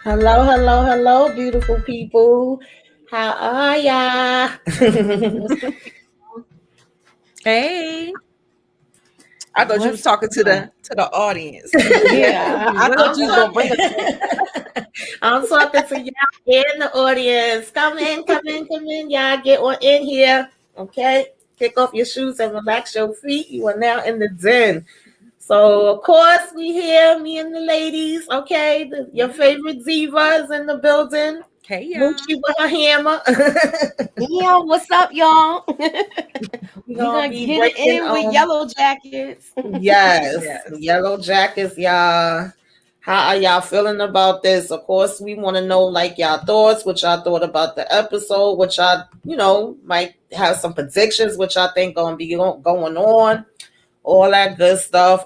Hello, hello, hello, beautiful people. How are ya? Hey, I thought you was talking to the audience. Yeah, I thought you was gonna bring us. I'm talking to y'all in the audience. Come in, come in, come in, y'all. Get on in here. Okay. Kick off your shoes and relax your feet. You are now in the den. So of course we here, me and the ladies. Okay, your favorite Diva is in the building. Hey, y'all. Moochie with her hammer. Yeah, what's up, y'all? We gonna be get it breaking, in with Yellowjackets. Yes, Yellowjackets, y'all. How are y'all feeling about this? Of course, we want to know like y'all thoughts, what y'all thought about the episode, what y'all, might have some predictions, what y'all think gonna be going on, all that good stuff.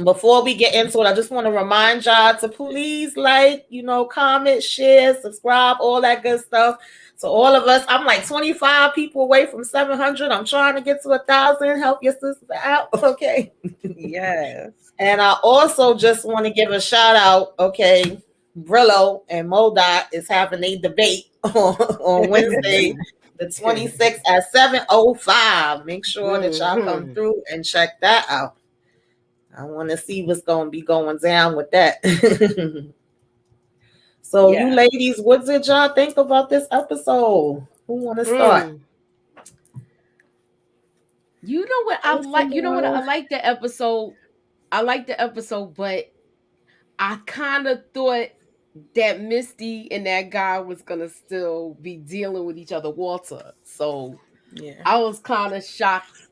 Before we get into it, I just want to remind y'all to please like, comment, share, subscribe, all that good stuff. So all of us, I'm like 25 people away from 700. I'm trying to get to 1,000. Help your sister out, okay? Yes. And I also just want to give a shout out, okay? Brillo and Modot is having a debate on Wednesday, the 26th at 7:05. Make sure that y'all come through and check that out. I want to see what's going to be going down with that. So, you ladies, what did y'all think about this episode? Who want to start? You know what I like? You know what I like the episode. I like the episode, but I kind of thought that Misty and that guy was gonna still be dealing with each other, Walter. So I was kind of shocked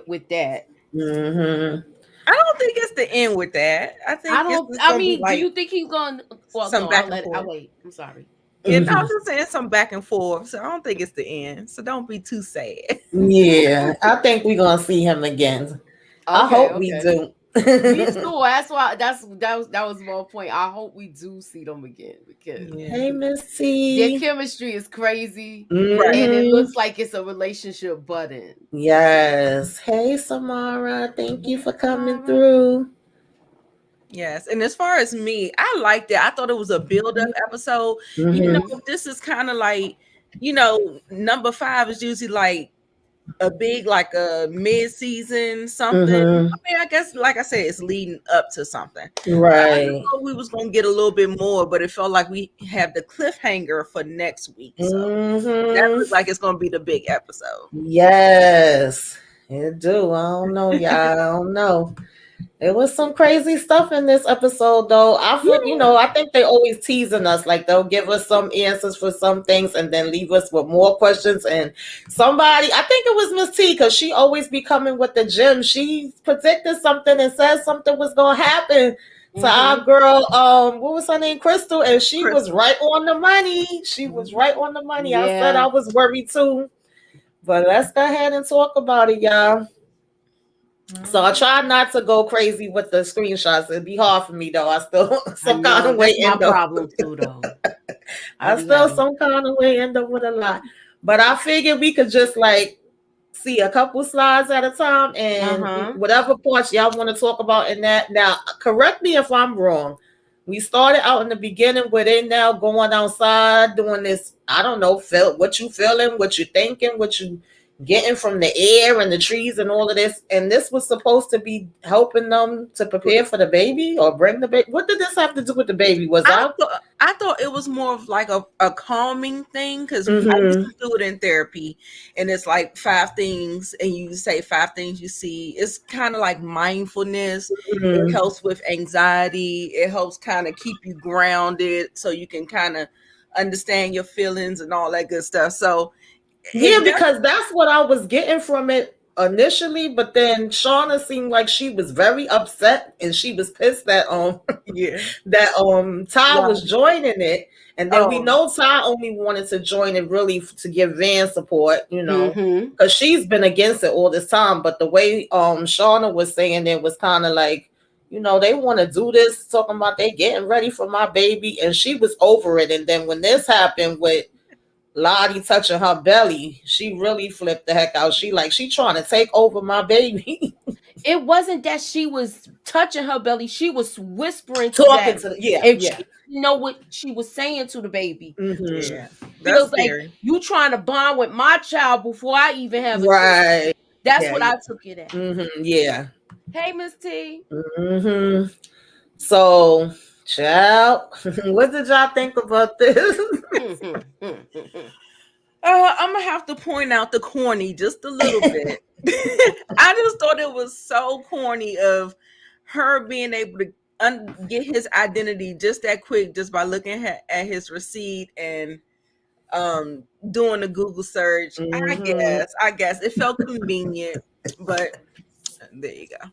with that. Mm-hmm. I don't think it's the end with that. I mean, do you think he's gonna? Well, some no, back and forth. I'll wait. I'm sorry. Yeah, I was just saying some back and forth. So I don't think it's the end. So don't be too sad. Yeah, I think we're gonna see him again. Okay, I hope we do. Me too. That's why. That was my point. I hope we do see them again because hey, Miss T, their chemistry is crazy, right? And it looks like it's a relationship button. Yes. Hey, Samara, thank you for coming through. Yes, and as far as me, I liked it. I thought it was a build-up episode. This is kind of like, number 5 is usually like a big, like a mid-season something. I mean, I guess, like I said, it's leading up to something. Right. I thought we was gonna get a little bit more, but it felt like we have the cliffhanger for next week. So that looks like it's gonna be the big episode. Yes, it do. I don't know, y'all. I don't know. It was some crazy stuff in this episode, though. I think they always teasing us, like they'll give us some answers for some things and then leave us with more questions. And somebody, I think it was Miss T, because she always be coming with the gem. She predicted something and said something was gonna happen to our girl. What was her name? Crystal, and she was right on the money. She was right on the money. Yeah. I said I was worried too, but let's go ahead and talk about it, y'all. So I try not to go crazy with the screenshots. It'd be hard for me though. I still some kind of way end up. Problem too, though. I still some kind of way end up with a lot. But I figured we could just like see a couple slides at a time and whatever parts y'all want to talk about in that. Now, correct me if I'm wrong. We started out in the beginning where they now going outside doing this. I don't know, what you feeling, what you thinking, what you getting from the air and the trees and all of this, and this was supposed to be helping them to prepare for the baby or bring the baby. What did this have to do with the baby? I thought it was more of like a calming thing, because I used to do it in therapy, and it's like 5 things, and you say 5 things you see. It's kind of like mindfulness. It helps with anxiety. It helps kind of keep you grounded so you can kind of understand your feelings and all that good stuff. So yeah, because that's what I was getting from it initially, but then Shauna seemed like she was very upset and she was pissed that Ty was joining it. And then we know Ty only wanted to join it really to give Van support, because she's been against it all this time. But the way Shauna was saying it was kind of like, they want to do this, talking about they getting ready for my baby, and she was over it. And then when this happened with Lottie touching her belly, she really flipped the heck out. She trying to take over my baby. It wasn't that she was touching her belly; she was whispering talking to yeah, and yeah. she didn't know what she was saying to the baby. Yeah, feels like you trying to bond with my child before I even have a right. That's what I took it at. Yeah. Hey, Miss T. So, child, what did y'all think about this? I'm gonna have to point out the corny just a little bit. I just thought it was so corny of her being able to get his identity just that quick, just by looking at his receipt and doing a Google search. I guess it felt convenient, but there you go.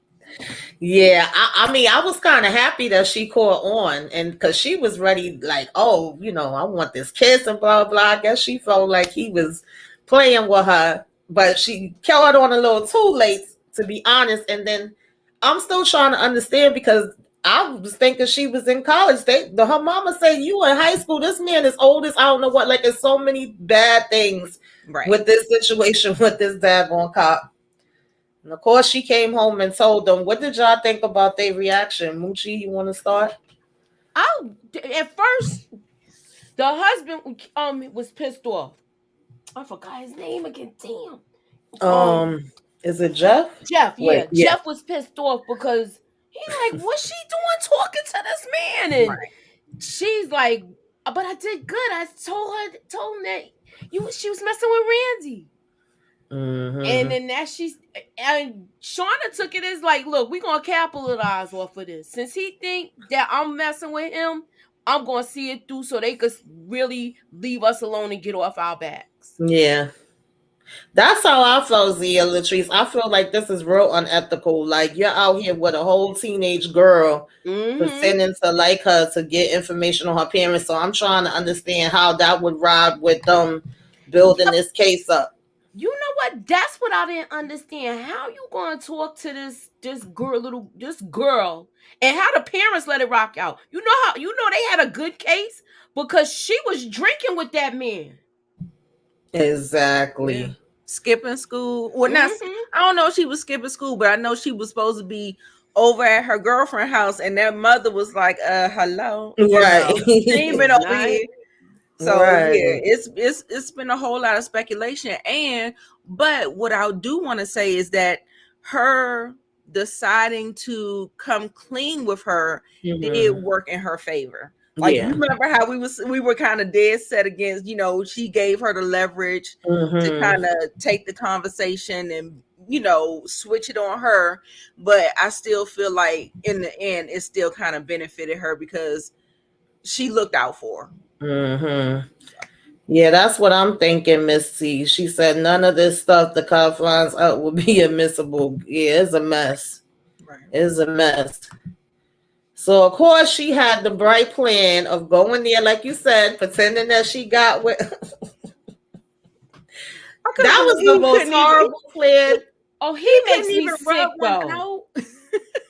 Yeah, I mean, I was kind of happy that she caught on, and because she was ready, like, oh, I want this kiss and blah blah. I guess she felt like he was playing with her, but she caught on a little too late, to be honest. And then I'm still trying to understand, because I was thinking she was in college. Her mama said, you in high school. This man is old as I don't know what. Like, there's so many bad things with this situation with this daggone cop. And of course, she came home and told them. What did y'all think about their reaction? Moochie, you want to start? At first, the husband was pissed off. I forgot his name again. Damn. Is it Jeff? Jeff, yeah. Jeff was pissed off because he's like, what's she doing talking to this man? And she's like, but I did good. I told him that she was messing with Randy. And then and Shauna took it as like, look, we're gonna capitalize off of this. Since he think that I'm messing with him, I'm gonna see it through so they could really leave us alone and get off our backs. Yeah. That's how I felt, Zia Latrice. I feel like this is real unethical. Like, you're out here with a whole teenage girl pretending to like her to get information on her parents. So I'm trying to understand how that would ride with them building this case up. You know what? That's what I didn't understand. How you gonna talk to this girl, and how the parents let it rock out? You know they had a good case because she was drinking with that man. Exactly. Yeah. Skipping school. Well, not. I don't know if she was skipping school, but I know she was supposed to be over at her girlfriend's house, and their mother was like, hello. Right. She ain't been over here. So yeah, it's been a whole lot of speculation. But what I do want to say is that her deciding to come clean with her did work in her favor. Like, you remember how we were kind of dead set against, she gave her the leverage to kind of take the conversation and, switch it on her. But I still feel like in the end, it still kind of benefited her because she looked out for her. Yeah, that's what I'm thinking, Miss C. She said none of this stuff the cop finds out will be admissible. Yeah, it's a mess. Right. It's a mess. So, of course, she had the bright plan of going there, like you said, pretending that she got with. That was the most horrible plan. Oh, he makes me sick, though.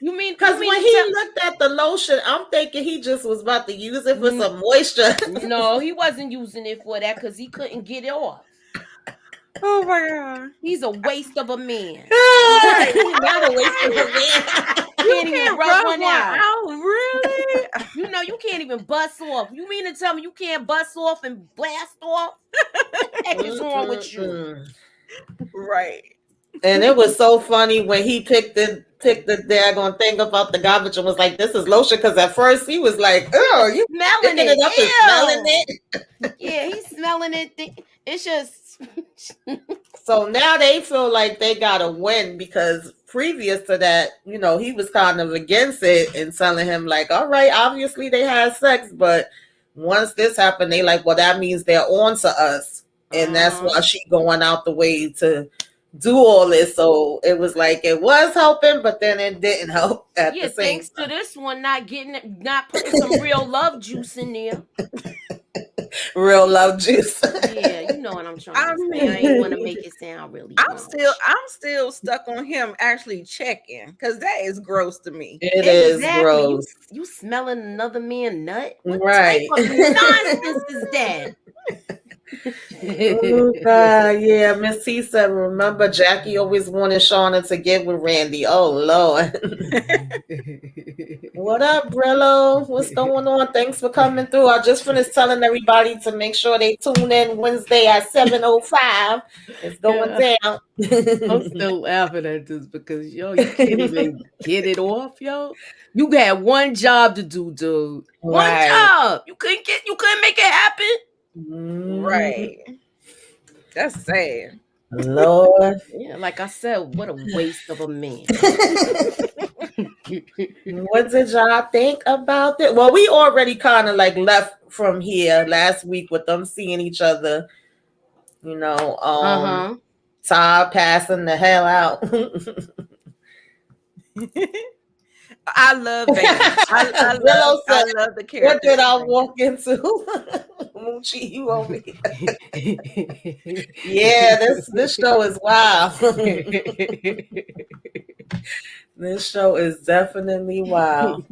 You mean because when he looked at the lotion, I'm thinking he just was about to use it for some moisture. No, he wasn't using it for that because he couldn't get it off. Oh my God. He's a waste of a man. He's not a waste of a man. You can't even rub one out. Really? You can't even bust off. You mean to tell me you can't bust off and blast off? What the heck is wrong with you? Right. And it was so funny when he picked the daggone thing about the garbage and was like, this is lotion. Because at first he was like, oh, you smelling it up and smelling it. Yeah, he's smelling it. It's just. So now they feel like they got to win because previous to that, he was kind of against it and telling him like, all right, obviously they had sex. But once this happened, they like, well, that means they're on to us. And that's why she going out the way to do all this. So it was like it was helping, but then it didn't help at the same thanks time. to this one not putting some real love juice in there. Real love juice. Yeah, you know what I'm trying to say. I ain't want to make it sound really I'm much. still stuck on him actually checking because that is gross to me. It is Exactly. gross. You smelling another man nut? What Right. type of nonsense is that? Oh God, yeah. Miss T said, remember Jackie always wanted Shauna to get with Randy. Oh Lord. What up, Brillo? What's going on? Thanks for coming through. I just finished telling everybody to make sure they tune in Wednesday at 7:05. It's going down. I'm still laughing at this because yo, you can't even get it off, yo. You had one job to do, dude. One Right. job. You couldn't make it happen. Right. That's sad. Lord. Yeah, like I said, what a waste of a man. What did y'all think about it? Well, we already kind of like left from here last week with them seeing each other. You know, Todd passing the hell out. I love Van. I love the character. What did I walk into? Moochie, you over here. Yeah, this show is wild. This show is definitely wild.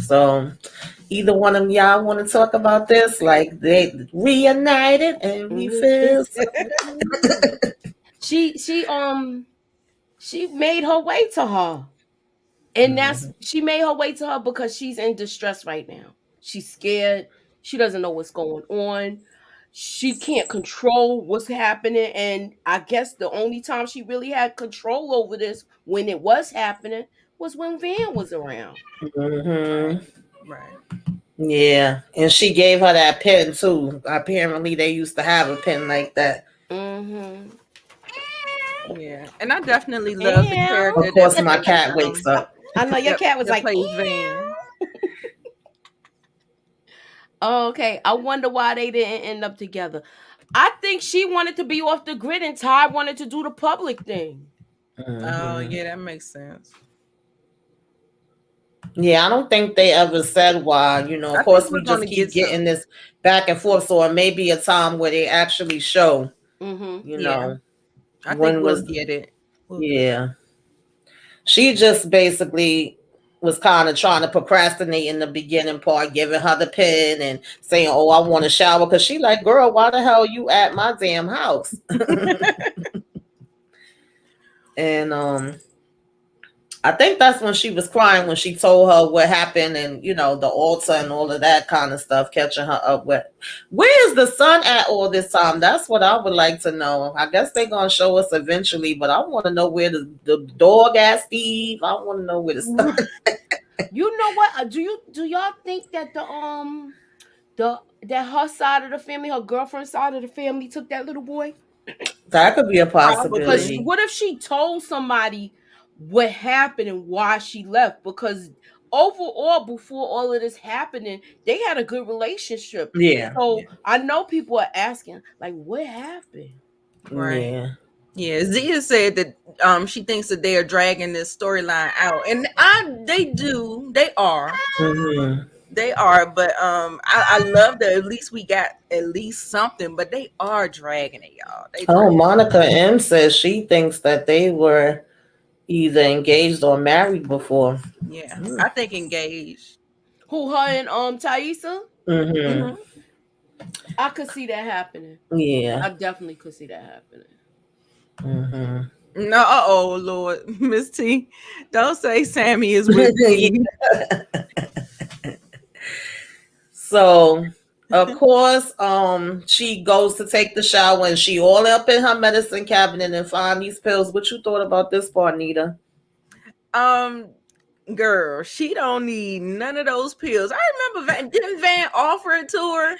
So, either one of y'all want to talk about this? Like they reunited and we feel. She made her way to her. And she made her way to her because she's in distress right now. She's scared. She doesn't know what's going on. She can't control what's happening. And I guess the only time she really had control over this when it was happening was when Van was around. Right. Yeah. And she gave her that pen too. Apparently they used to have a pen like that. Yeah. And I definitely love the character. Of course, my cat wakes up. I know your cat was like, Van. Okay, I wonder why they didn't end up together. I think she wanted to be off the grid and Ty wanted to do the public thing. Oh, yeah, that makes sense. Yeah, I don't think they ever said why. You know, of course, we just keep getting this back and forth. So it may be a time where they actually show, you know, I think we'll get it. Yeah. She just basically was kind of trying to procrastinate in the beginning part, giving her the pen and saying, "Oh, I want to shower," because she like, "Girl, why the hell you at my damn house?" And I think that's when she was crying when she told her what happened and, you know, the altar and all of that kind of stuff, catching her up with. Where is the son at all this time? That's what I would like to know. I guess they're going to show us eventually, but I want to know where the dog at, Steve. I want to know where the son. You know what? Do y'all think that that her side of the family, her girlfriend's side of the family took that little boy? That could be a possibility. What if she told somebody what happened and why she left? Because overall, before all of this happening, they had a good relationship. Yeah. So I know people are asking, like, what happened? Right. Yeah. Zia said that she thinks that they are dragging this storyline out, and they do. They are. They are, but I love that at least we got at least something, but they are dragging it, y'all. Monica M says she thinks that they were either engaged or married before. Yeah, I think engaged. Who, her and Thaisa? I could see that happening. Yeah, I definitely could see that No, happening. oh Lord, Miss T, don't say Sammy is with me. So, of course, she goes to take the shower and she all up in her medicine cabinet and find these pills. What you thought about this part, Nita? Girl, she don't need none of those pills. I remember didn't Van offer it to her?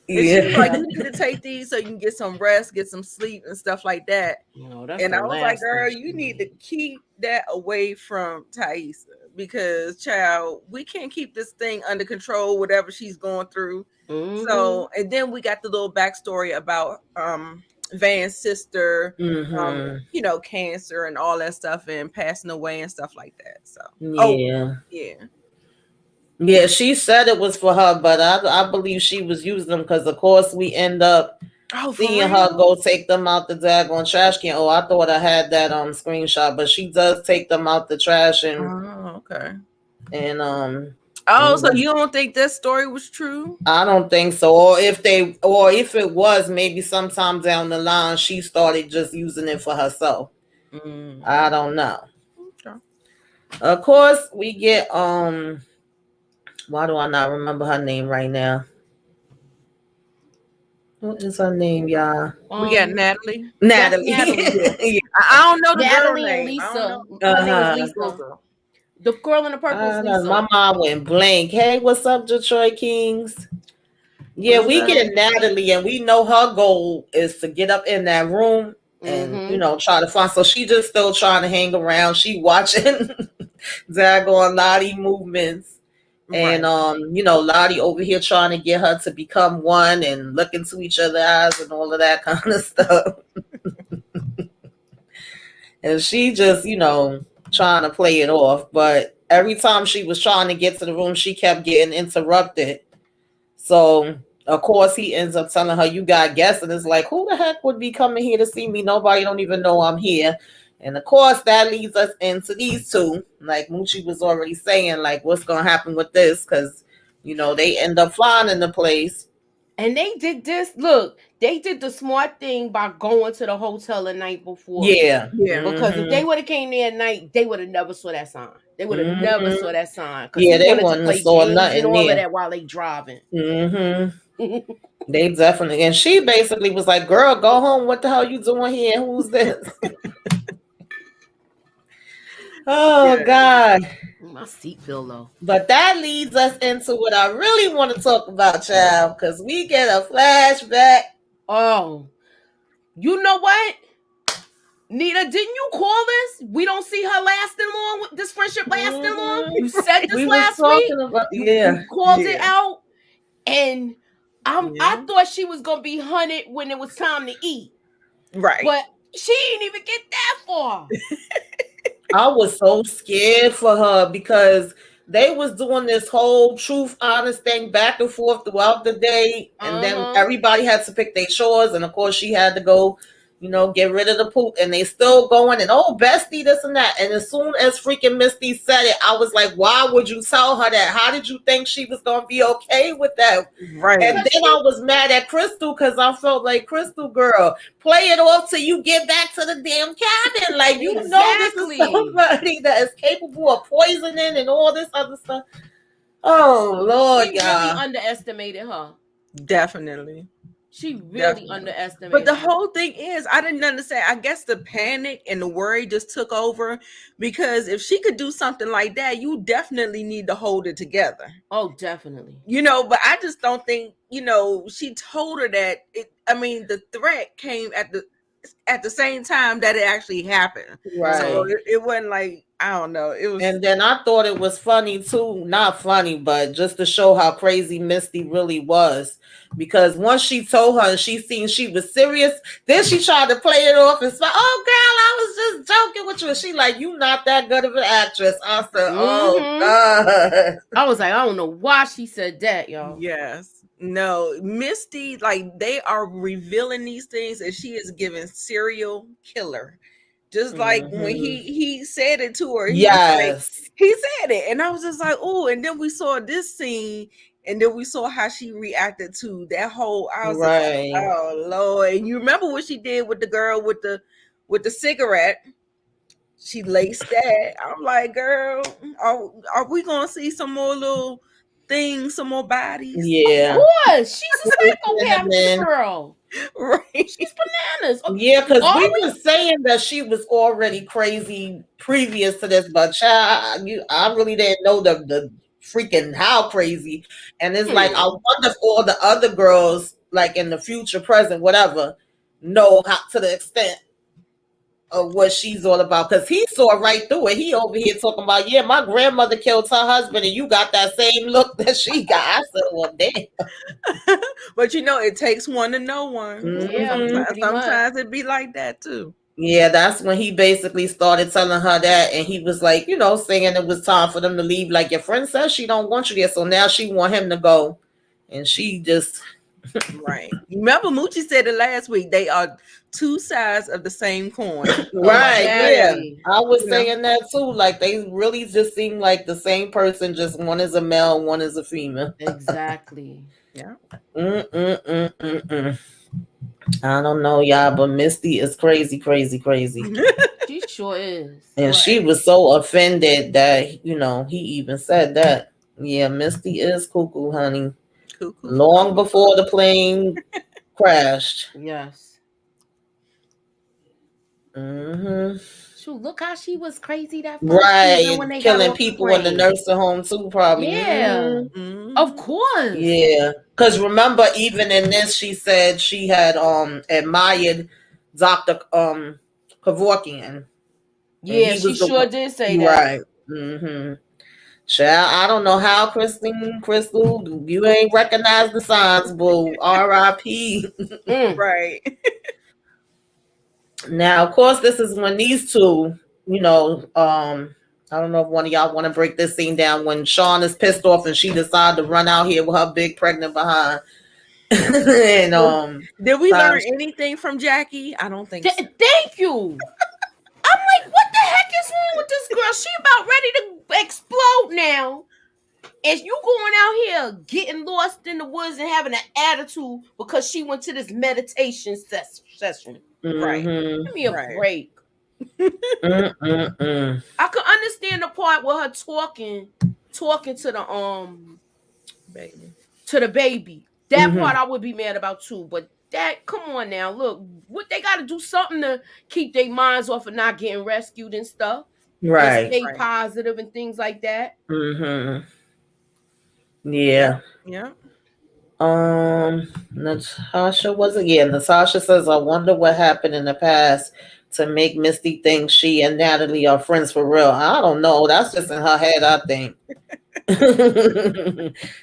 And she was like, you need to take these so you can get some rest, get some sleep and stuff like that. And I was like, girl, you need to keep that away from Thaisa. because, child, we can't keep this thing under control, whatever she's going through. So, and then we got the little backstory about Van's sister, cancer and all that stuff, and passing away and stuff like that. So, yeah, she said it was for her, but I believe she was using them because, of course, we end up seeing her go take them out the daggone trash can. Oh, I thought I had that screenshot, but she does take them out the trash and and so you don't think this story was true? I don't think so. Or if it was, maybe sometime down the line she started just using it for herself. I don't know. Okay. Of course, we get why do I not remember her name right now? What is her name, y'all? We got Natalie. Natalie. I don't know the girl name. Lisa. Her name is Lisa. The girl in the purple is Lisa. My mom went blank. Hey, what's up, Detroit Kings? Yeah, we get Natalie, and we know her goal is to get up in that room and try to find. So she just still trying to hang around. She watching daggone Lottie movements. And Lottie over here trying to get her to become one and look into each other's eyes and all of that kind of stuff. And she just, trying to play it off. But every time she was trying to get to the room, she kept getting interrupted. So, of course, he ends up telling her, you got guests. And it's like, who the heck would be coming here to see me? Nobody don't even know I'm here. And of course, that leads us into these two. Like Moochie was already saying, like, what's going to happen with this? Because, they end up flying in the place. And they did this. Look, they did the smart thing by going to the hotel the night before. Yeah. Because if they would have came there at night, they would have never saw that sign. They would have never saw that sign. Yeah, they wouldn't have saw nothing and all of that while they driving. They definitely. And she basically was like, girl, go home. What the hell you doing here? Who's this? Oh, God. My seat feel low. But that leads us into what I really want to talk about, child, because we get a flashback. Oh, you know what? Nita, didn't you call this? We don't see her lasting long, this friendship lasting long. You said this last week. You called it out. And I thought she was going to be hunted when it was time to eat. Right. But she didn't even get that far. I was so scared for her because they was doing this whole truth, honest thing back and forth throughout the day. And then everybody had to pick their chores. And of course she had to go, get rid of the poop. And they still going and, oh, bestie, this and that. And as soon as freaking Misty said it, I was like, why would you tell her that? How did you think she was going to be okay with that? Right. And then I was mad at Crystal because I felt like, Crystal, girl, play it off till you get back to the damn cabin. Like, you know this is somebody that is capable of poisoning and all this other stuff. Oh, Lord, she really underestimated her. Definitely. She really underestimated. But the whole thing is, I didn't understand. I guess the panic and the worry just took over because if she could do something like that, you definitely need to hold it together. Oh, definitely. But I just don't think, she told her that the threat came at the same time that it actually happened. Right. So it wasn't like, I don't know. It was. And then I thought it was funny too. Not funny, but just to show how crazy Misty really was. Because once she told her and she seen she was serious, then she tried to play it off and say, oh, girl, I was just joking with you. And she like, you not that good of an actress. I said, oh, God. I was like, I don't know why she said that, y'all. Yes. No, Misty, like, they are revealing these things and she is giving serial killer. Just like when he said it to her. Yes. He said it. And I was just like, oh, and then we saw this scene. And then we saw how she reacted to that whole. I was like, oh Lord! And you remember what she did with the girl with the cigarette? She laced that. I'm like, girl, are we gonna see some more little things, some more bodies? Yeah. Of course, she's a psychopath girl. Right? She's bananas. Yeah, because we were saying that she was already crazy previous to this, but child, I really didn't know the freaking how crazy. And it's like, I wonder if all the other girls, like in the future, present, whatever, know how to the extent of what she's all about, because he saw right through it. He over here talking about, yeah, my grandmother killed her husband and you got that same look that she got. I said, well, damn. But it takes one to know one. Yeah, pretty much. Sometimes it be like that too. Yeah, that's when he basically started telling her that, and he was like, saying it was time for them to leave. Like, your friend says she don't want you there, so now she want him to go, and she just right. Remember, Moochie said it last week. They are two sides of the same coin. Right? Exactly. Yeah, I was saying that too. Like, they really just seem like the same person. Just one is a male, one is a female. Exactly. Yeah. I don't know, y'all, but Misty is crazy. She sure is. And she was so offended that, he even said that. Yeah, Misty is cuckoo, honey. Cuckoo. Long before the plane crashed. Yes. Mm-hmm. Shoot, look how she was crazy that first Right, when they killing people in the nursing home too, probably. Yeah, of course. Yeah, because remember, even in this, she said she had admired Dr. Kevorkian. Yeah, she sure did say that. Right. Mm-hmm. Child, I don't know how, Crystal, you ain't recognized the signs, boo. R.I.P. Right. Now, of course, this is when these two, I don't know if one of y'all want to break this scene down when Sean is pissed off and she decided to run out here with her big pregnant behind. And did we learn anything from Jackie? I don't think so. Thank you. I'm like, what the heck is wrong with this girl? She about ready to explode now. And you going out here getting lost in the woods and having an attitude because she went to this meditation session. Right. Give me a break. I could understand the part with her talking to the baby. To the baby. That part I would be mad about too. But come on now, look, what they got to do something to keep their minds off of not getting rescued and stuff. Right. And stay positive and things like that. Yeah. Yeah. Natasha wasn't. Yeah, Natasha says, I wonder what happened in the past to make Misty think she and Natalie are friends for real. I don't know. That's just in her head, I think.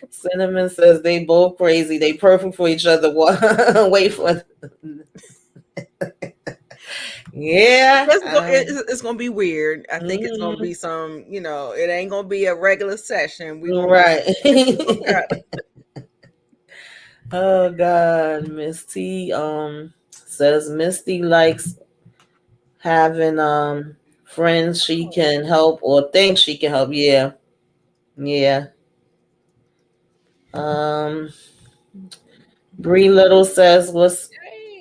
Cinnamon says they both crazy. They perfect for each other. Wait for yeah. It's gonna be weird. I think it's gonna be some, it ain't gonna be a regular session. Right. Oh God, Miss T says Misty likes having friends she can help or think she can help. Yeah. Bree Little says, what's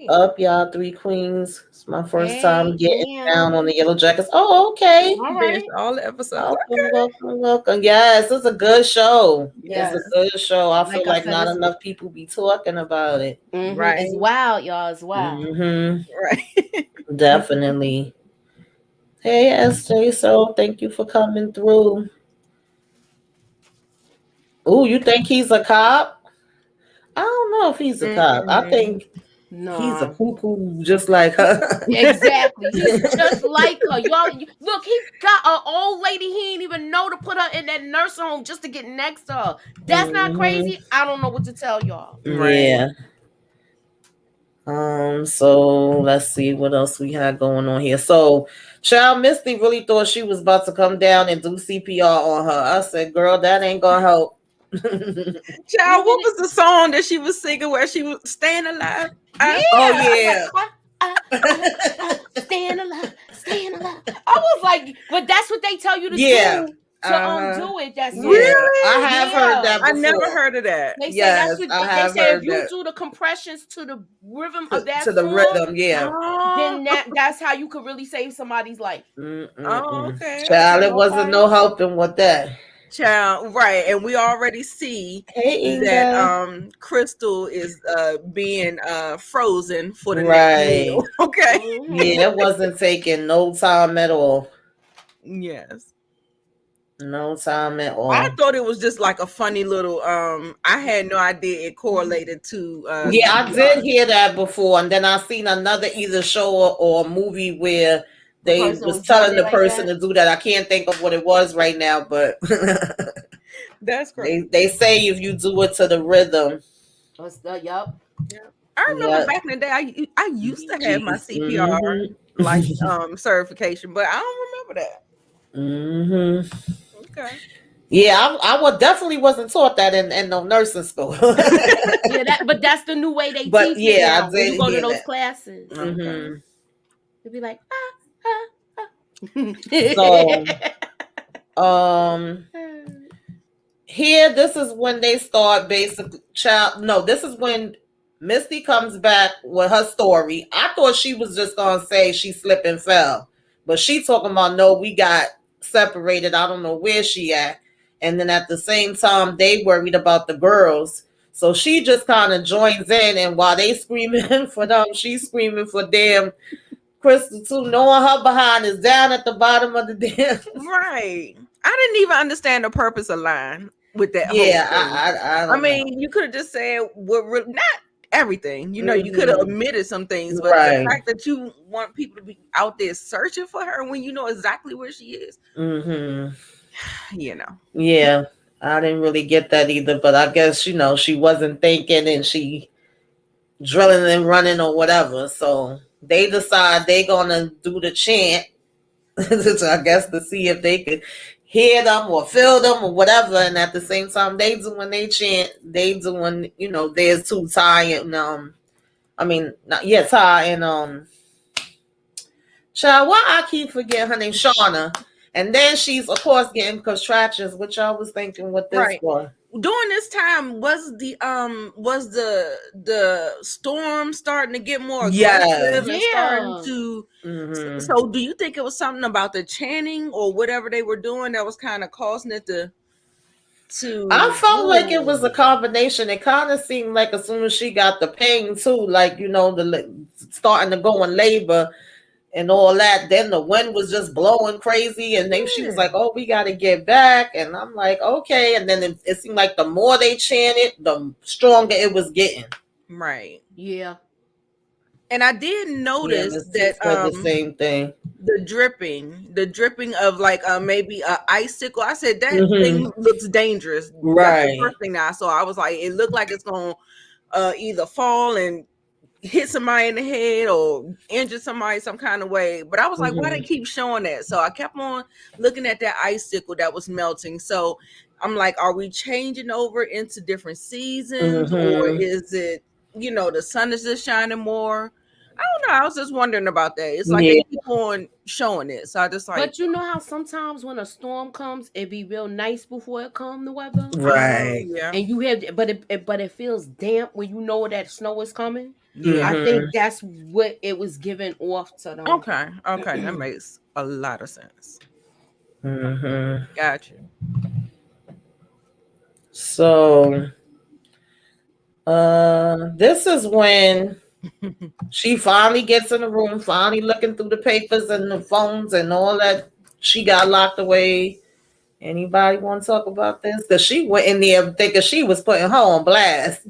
up, y'all three queens? It's my first time getting down on the Yellowjackets. Oh, okay. All right. All the episodes. Welcome. Yes, it's a good show. Yes. It's a good show. I feel like not enough people be talking about it. Right. It's wild, y'all. It's wild. Right. Definitely. Hey, SJ, so thank you for coming through. Oh, you think he's a cop? I don't know if he's a cop. I think he's a cuckoo just like her. Exactly. He's just like her. Y'all, look, he got an old lady he ain't even know to put her in that nursing home just to get next to her. That's not crazy. I don't know what to tell y'all. Yeah. So let's see what else we had going on here. So Child Misty really thought she was about to come down and do CPR on her. I said, girl, that ain't gonna help. Child, what was the song that she was singing where she was staying alive? Staying alive. I was like, but that's what they tell you to do. To do it. That's really? I have heard that before. I never heard of that. They say that's what they say. If you do the compressions to the rhythm of that to the rhythm, then that's how you could really save somebody's life. Oh, okay. Child, it wasn't no helping with that. Child, right, and we already see that Crystal is being frozen for the next meal. Okay. Yeah, it wasn't taking no time at all. Yes. No time at all. I thought it was just like a funny little I had no idea it correlated to I did hear that before, and then I seen another either show or movie where they was telling the person to do that. I can't think of what it was right now, but that's crazy. They say if you do it to the rhythm. Yup. Yeah. I remember back in the day, I used to have my CPR like certification, but I don't remember that. Mm-hmm. Okay. Yeah, I would definitely wasn't taught that in no nursing school. Yeah, but that's the new way they teach it now. When you go to those classes, mm-hmm. It'd be like So here, this is when they start basically this is when Misty comes back with her story. I thought she was just gonna say she slipped and fell, but she talking about no, we got separated. I don't know where she at. And then at the same time, they worried about the girls. So she just kind of joins in, and while they screaming for them, she's screaming for damn Crystal too, knowing her behind is down at the bottom of the damn. Right. I didn't even understand the purpose of lying with that whole thing. I mean, you could have just said not everything. You know, you could have omitted some things, but the fact that you want people to be out there searching for her when you know exactly where she is. You know. Yeah. I didn't really get that either, but I guess, she wasn't thinking and she drilling and running or whatever. So they decide they're going to do the chant, I guess, to see if they could hear them or feel them or whatever. And at the same time, they doing they chant, they doing, there's two Ty and, Ty and, child, why I keep forgetting her name, Shauna. And then she's, of course, getting contractions, which I was thinking what this was. During this time, was the storm starting to get more aggressive and starting to so do you think it was something about the chanting or whatever they were doing that was kind of causing it to I felt like it was a combination. It kind of seemed like as soon as she got the pain too, like the starting to go in labor and all that, then the wind was just blowing crazy, and then she was like, "Oh, we got to get back," and I'm like, "Okay," and then it seemed like the more they chanted, the stronger it was getting. Right. Yeah. And I did notice that the same thing. The dripping of like maybe an icicle. I said that thing looks dangerous. Right. That's the first thing that I saw. I was like, it looked like it's gonna either fall and hit somebody in the head or injure somebody some kind of way. But I was like, why they keep showing that? So I kept on looking at that icicle that was melting. So I'm like, are we changing over into different seasons, or is it, the sun is just shining more? I don't know. I was just wondering about that. It's like they keep on showing it. So I just like. But you know how sometimes when a storm comes, it be real nice before it come, the weather. Right. Yeah. And you have, but it feels damp when you know that snow is coming. Yeah. I think that's what it was giving off to them. Okay. That makes a lot of sense. Gotcha. So, this is when she finally gets in the room, finally looking through the papers and the phones and all that. She got locked away. Anybody want to talk about this? Because she went in there thinking she was putting her on blast.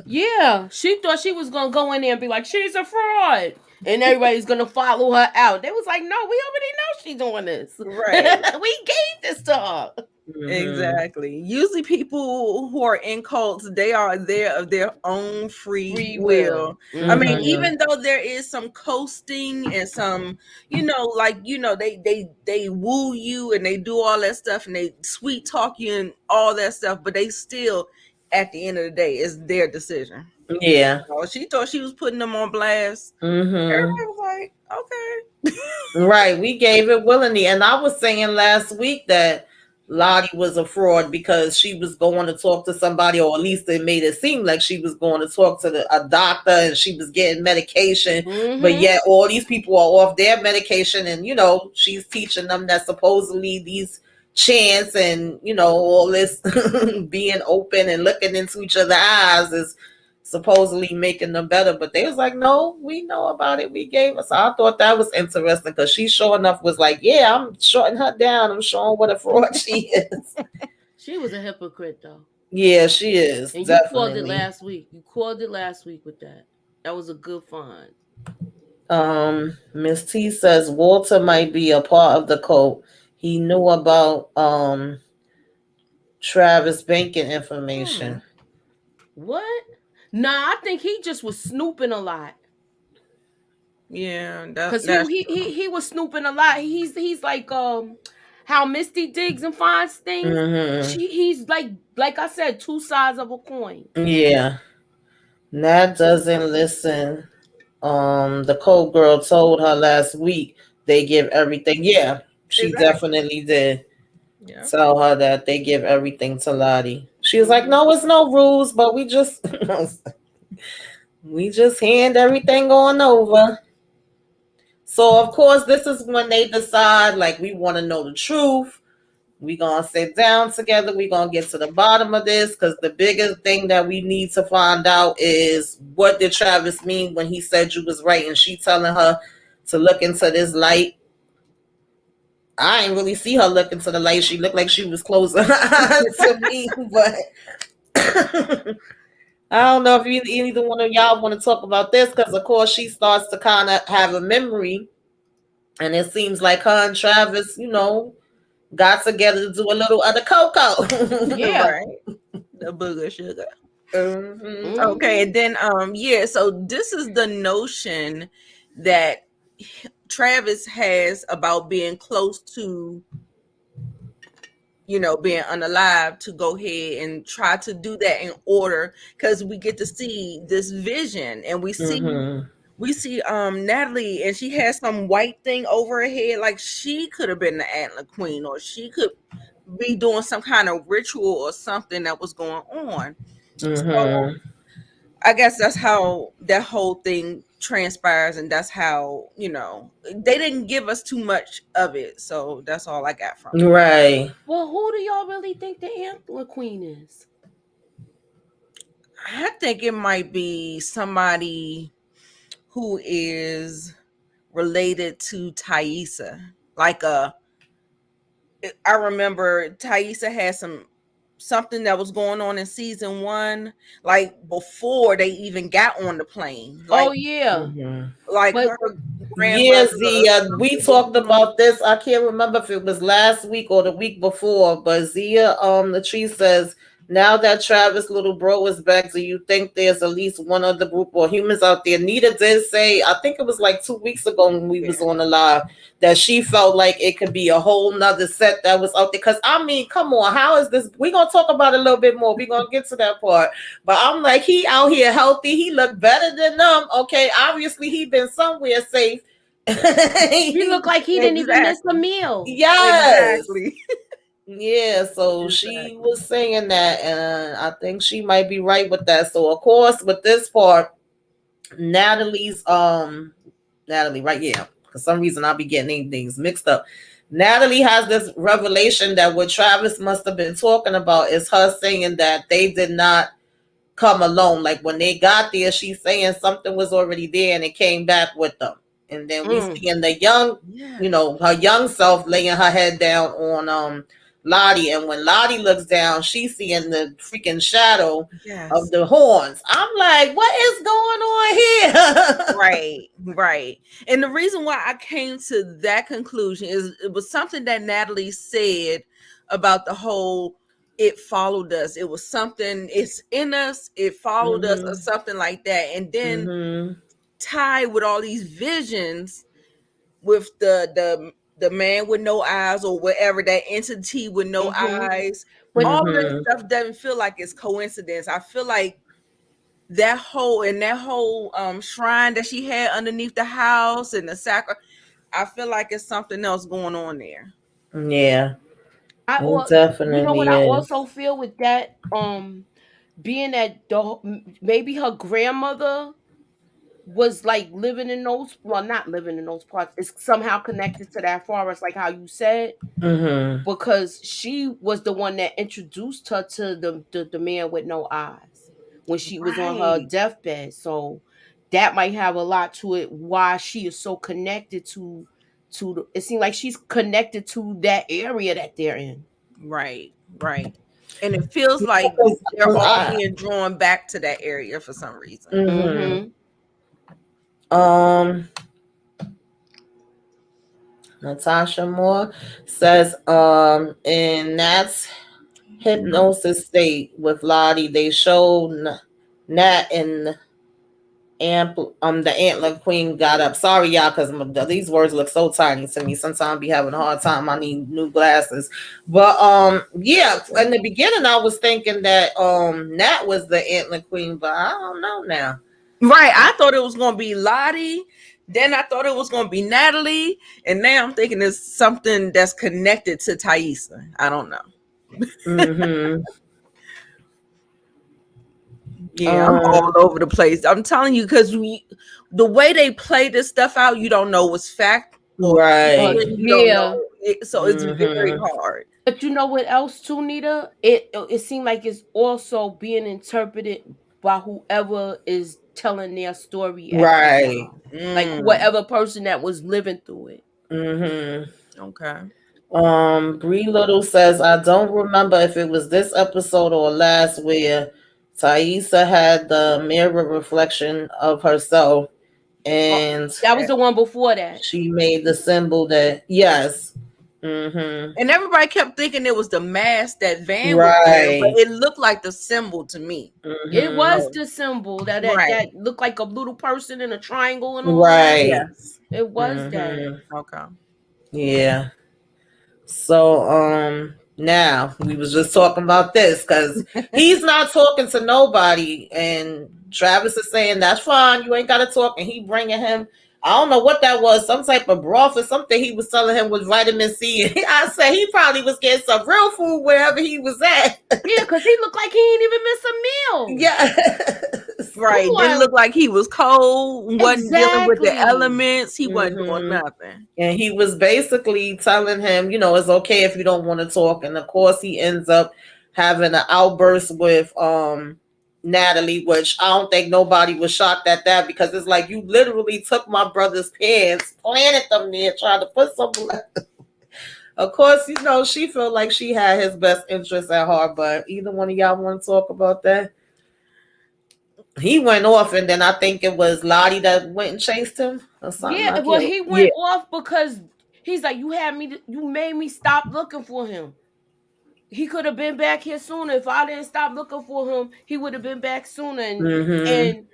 Yeah, she thought she was going to go in there and be like, she's a fraud. And everybody's going to follow her out. They was like, no, we already know she's doing this. Right. We gave this to her. Exactly. Usually people who are in cults, they are there of their own free will. I mean, even though there is some coasting and some, they woo you and they do all that stuff and they sweet talk you and all that stuff, but they still, at the end of the day, it's their decision. Yeah. So she thought she was putting them on blast. Everybody was like, okay. Right. We gave it willingly. And I was saying last week that Lottie was a fraud because she was going to talk to somebody, or at least it made it seem like she was going to talk to a doctor and she was getting medication. But yet all these people are off their medication, and she's teaching them that supposedly these chants and all this being open and looking into each other's eyes is supposedly making them better. But they was like, no, we know about it, we gave us. I thought that was interesting because she sure enough was like, yeah, I'm shorting her down, I'm showing what a fraud she is. She was a hypocrite though. Yeah, she is. And definitely. You called it last week with that was a good find. Miss T says Walter might be a part of the cult. He knew about Travis banking information. Hmm. What? Nah, I think he just was snooping a lot. Yeah, Cause he that's he he true. he was snooping a lot. He's like how Misty digs and finds things. Mm-hmm. He's like I said, two sides of a coin. Yeah. Nat doesn't listen. The cold girl told her last week they give everything. Yeah, she Exactly. definitely did Yeah. tell her that they give everything to Lottie. She was like, Hmm. "No, it's no rules, but we just we just hand everything on over." So of course, this is when they decide like we want to know the truth. We gonna sit down together. We gonna get to the bottom of this because the biggest thing that we need to find out is what did Travis mean when he said you was right, and she telling her to look into this light. I ain't really see her look into the light. She looked like she was closing her eyes to me, but I don't know if either one of y'all want to talk about this because of course she starts to kind of have a memory, and it seems like her and Travis, got together to do a little of the cocoa. Yeah. Right. The booger sugar. hmm Okay, Hmm. and then yeah, so this is the notion that Travis has about being close to, being unalive, to go ahead and try to do that in order, because we get to see this vision, and we see Natalie, and she has some white thing over her head, like she could have been the Antler Queen, or she could be doing some kind of ritual or something that was going on. So hmm I guess that's how that whole thing transpires, and that's how, they didn't give us too much of it. So that's all I got from it. Right. Well, who do y'all really think the Antler Queen is? I think it might be somebody who is related to Thaisa. Like I remember Thaisa had something that was going on in season one, like before they even got on the plane. Oh Like yeah, hmm but her Yes, grandmother or Zia. We something was talked going on. about this. I can't remember if it was last week or the week before, but Zia, the tree says, now that Travis' little bro is back, do you think there's at least one other group or humans out there? Nita did say, I think it was like 2 weeks ago when we was Yeah. on the live, that she felt like it could be a whole nother set that was out there. Cause I mean, come on, how is this? We're gonna talk about it a little bit more. We're gonna get to that part. But I'm like, he out here healthy, he looked better than them. Okay, obviously he been somewhere safe. he looked like he didn't even miss a Exactly. meal. Yes. Exactly. Yeah, so she Exactly. was saying that, and I think she might be right with that. So of course, with this part, Natalie's Natalie, right? Yeah. For some reason I'll be getting things mixed up. Natalie has this revelation that what Travis must have been talking about is her saying that they did not come alone. Like when they got there, she's saying something was already there and it came back with them. And then we Mm. see in the young, Yes. her young self laying her head down on Lottie. And when Lottie looks down, she's seeing the freaking shadow of Yes. the horns. I'm like, what is going on here? Right, right. And the reason why I came to that conclusion is it was something that Natalie said about the whole it followed us. It was something, it's in us, it followed us, or hmm something like that. And then hmm tied with all these visions with the man with no eyes, or whatever, that entity with no Hmm. eyes. But All of that hmm stuff doesn't feel like it's coincidence. I feel like that whole shrine that she had underneath the house, and the sacra, I feel like it's something else going on there. Yeah, I it well, you know what definitely I is. also feel with that, being that maybe her grandmother was like living in those, well, not living in those parts. It's somehow connected to that forest, like how you said, hmm because she was the one that introduced her to the man with no eyes when she was on her Right, deathbed. So that might have a lot to it why she is so connected to it seems like she's connected to that area that they're in. right, right. And it feels like they're all I, being drawn back to that area for some reason. hmm Mhm. Um, Natasha Moore says, in Nat's hypnosis state with Lottie, they showed Nat and the Antler Queen got up. Sorry, y'all, because these words look so tiny to me. Sometimes I be having a hard time. I need new glasses. But yeah, in the beginning I was thinking that Nat was the Antler Queen, but I don't know now. Right. I thought it was gonna be Lottie. Then I thought it was gonna be Natalie. And now I'm thinking it's something that's connected to Thaisa. I don't know. Mm-hmm. Yeah, I'm all over the place. I'm telling you, because the way they play this stuff out, you don't know what's fact or right. fiction. You don't Yeah. know. So it's very hard. But you know what else too, Nita? It seemed like it's also being interpreted by whoever is telling their story at that Right. time. Like whatever person that was living through it. Mm-hmm. Okay. Bree Little says, I don't remember if it was this episode or last where Thaisa had the mirror reflection of herself and That was the one before that. she made the symbol that, yes. Mm-hmm. And everybody kept thinking it was the mask that Van was wearing, Right. but it looked like the symbol to me. Mm-hmm. It was the symbol that Right. looked like a little person in a triangle and all Right. that. Yes. It was that. Okay. Yeah. So now we was just talking about this because he's not talking to nobody, and Travis is saying that's fine, you ain't got to talk, and he bringing him. I don't know what that was, some type of broth or something he was telling him with vitamin C. I said he probably was getting some real food wherever he was at. Yeah, because he looked like he ain't even miss a meal. Yeah. Right. Didn't look like he was cold, wasn't dealing with the elements. He wasn't doing nothing. And he was basically telling him, it's okay if you don't want to talk. And of course he ends up having an outburst with Natalie, which I don't think nobody was shocked at that, because it's like you literally took my brother's pants, planted them there, trying to put some. Of course, she felt like she had his best interest at heart, but either one of y'all want to talk about that? He went off, and then I think it was Lottie that went and chased him or something. Yeah, well, he went off because he's like, you made me stop looking for him. He could have been back here sooner. If I didn't stop looking for him, he would have been back sooner. And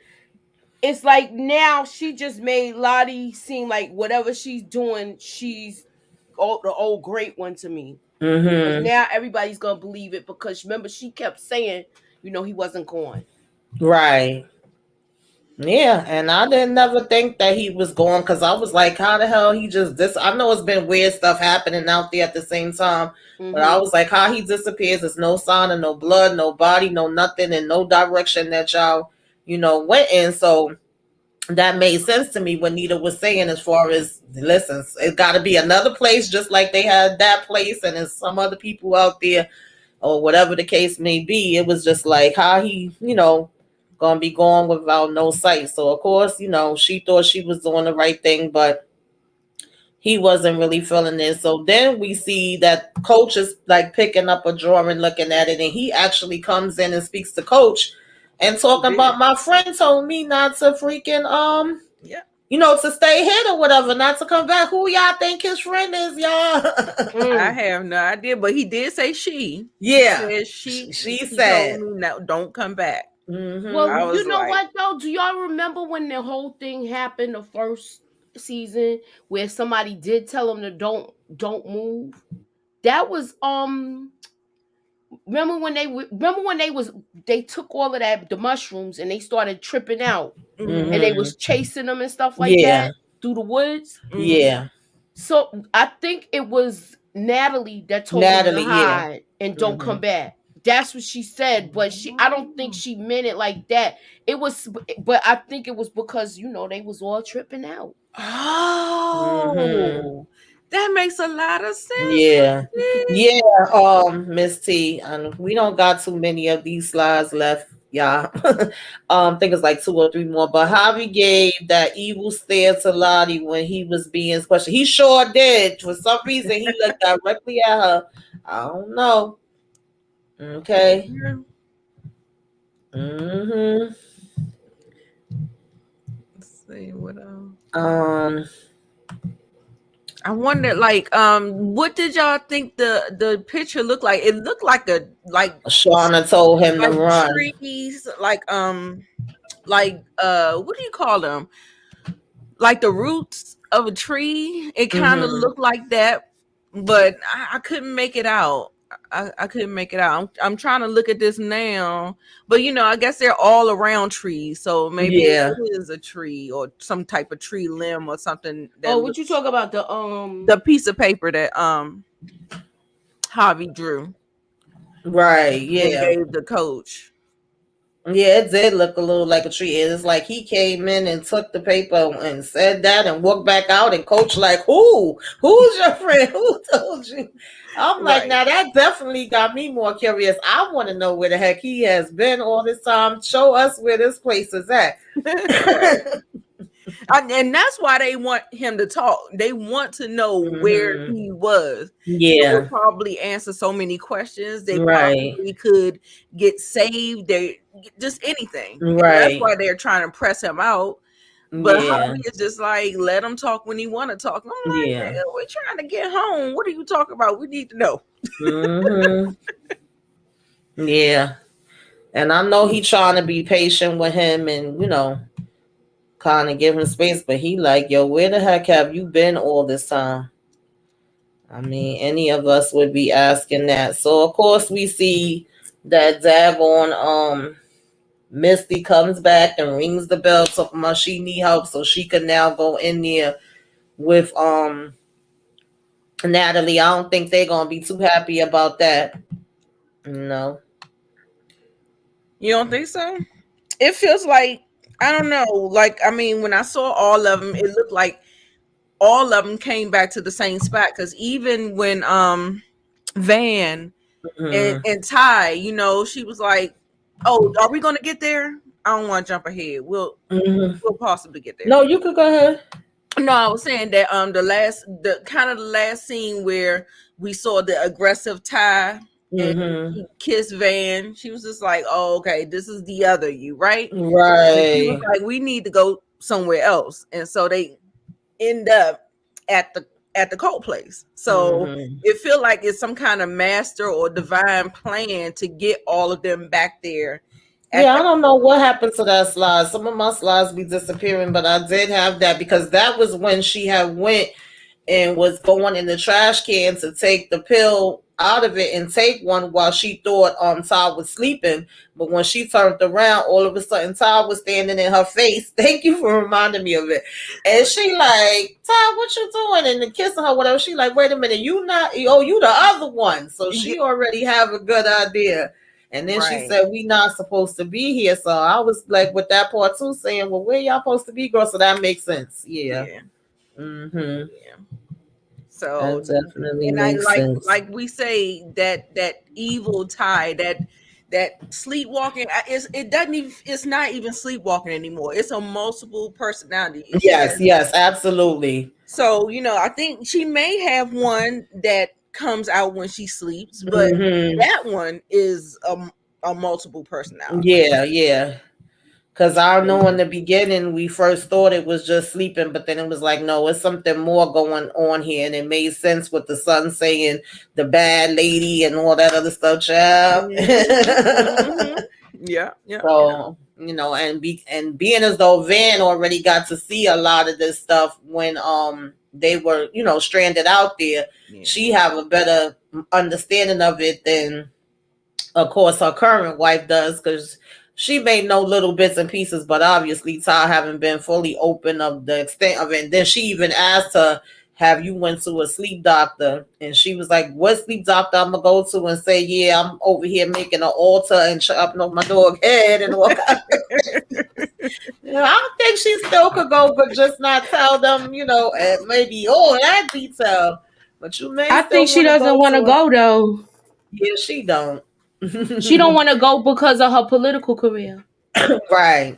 it's like now she just made Lottie seem like whatever she's doing, she's the old great one to me. Because now everybody's gonna believe it, because remember she kept saying, he wasn't going. Right. Yeah, and I didn't never think that he was going, because I was like, how the hell he just I know it's been weird stuff happening out there at the same time, but I was like, how he disappears, there's no sign of no blood, no body, no nothing, in no direction that y'all, went in. So that made sense to me when Nita was saying, as far as, listen, it got to be another place just like they had that place, and there's some other people out there, or whatever the case may be. It was just like how he, gonna be gone without no sight. So of course, she thought she was doing the right thing, but he wasn't really feeling it. So then we see that Coach is like picking up a drawer and looking at it, and he actually comes in and speaks to Coach and talking about, my friend told me not to freaking to stay hid or whatever, not to come back. Who y'all think his friend is, y'all? I have no idea, but he did say she. Yeah, she said, told me, no, don't come back. Well, you know what though? Do y'all remember when the whole thing happened the first season, where somebody did tell him to don't move? That was remember when they took all of the mushrooms and they started tripping out, and they was chasing them and stuff like that through the woods. Yeah. So I think it was Natalie that told him to hide and don't come back. That's what she said, but I don't think she meant it like that. It was, but I think it was because they was all tripping out. Oh, that makes a lot of sense. Yeah. Miss T, and we don't got too many of these slides left, y'all. I think it's like 2 or 3 more. But Javi gave that evil stare to Lottie when he was being questioned. He sure did. For some reason, he looked directly at her. I don't know. Okay. Let's see what else. I wonder, like, what did y'all think the picture looked like? It looked like Shauna told him to like run. trees, like what do you call them? Like the roots of a tree. It kind of looked like that, but I couldn't make it out. I couldn't make it out. I'm trying to look at this now, but I guess they're all around trees, so maybe it is a tree or some type of tree limb or something. What you talk about the piece of paper that Javi drew, right? and Yeah, gave the coach. yeah, it did look a little like a tree. It's like he came in and took the paper and said that and walked back out, and coach like, who's your friend? Who told you? I'm like, now that definitely got me more curious. I want to know where the heck he has been all this time. Show us where this place is at. And that's why they want him to talk. They want to know where he was. Yeah. It would probably answer so many questions. They probably could get saved. They just anything. Right. And that's why they're trying to press him out. But Javi is just like, let him talk when he want to talk. I'm like, we're trying to get home. What are you talking about? We need to know. Yeah. And I know he's trying to be patient with him and, kind of give him space. But he like, yo, where the heck have you been all this time? I mean, any of us would be asking that. So, of course, we see that Davon, Misty comes back and rings the bell talking about she need help so she can now go in there with Natalie. I don't think they're gonna be too happy about that. No. You don't think so? It feels like, I don't know. Like, I mean, when I saw all of them, it looked like all of them came back to the same spot. Because even when Van and Ty, she was like, "Oh, are we gonna get there? I don't want to jump ahead. We'll possibly get there." No, you could go ahead. No, I was saying that the last scene where we saw the aggressive Ty and he kissed Van, she was just like, "Oh, okay, this is the other you, right?" Right. And she was like, "We need to go somewhere else," and so they end up at the cult place. So it feel like it's some kind of master or divine plan to get all of them back there. Yeah, I don't know what happened to that slide. Some of my slides be disappearing, but I did have that because that was when she had went and was going in the trash can to take the pill out of it and take one while she thought Ty was sleeping. But when she turned around, all of a sudden Ty was standing in her face. Thank you for reminding me of it. And she like, Ty, what you doing? And then kissing her, whatever. She like, wait a minute, you the other one. So she already have a good idea. And then she said, we not supposed to be here. So I was like with that part too, saying, well, where y'all supposed to be, girl? So that makes sense. Yeah. Yeah. So that definitely and makes sense. Like we say that evil Ty, that sleepwalking, it's not even sleepwalking anymore. It's a multiple personality. Yes, absolutely. So, I think she may have one that comes out when she sleeps, but that one is a multiple personality. Yeah. Because I know in the beginning, we first thought it was just sleeping, but then it was like, no, it's something more going on here. And it made sense with the son saying the bad lady and all that other stuff, child. Yeah. So, and being as though Van already got to see a lot of this stuff when they were, stranded out there, she have a better understanding of it than, of course, her current wife does, because she made no little bits and pieces, but obviously Ty haven't been fully open of the extent of it. And then she even asked her, have you went to a sleep doctor? And she was like, what sleep doctor I'm gonna go to? And say, yeah, I'm over here making an altar and chopping off my dog head and all that. I don't think she still could go, but just not tell them, and maybe that detail. But you may. I think she doesn't want to go though. Yeah, she don't. She don't want to go because of her political career. Right.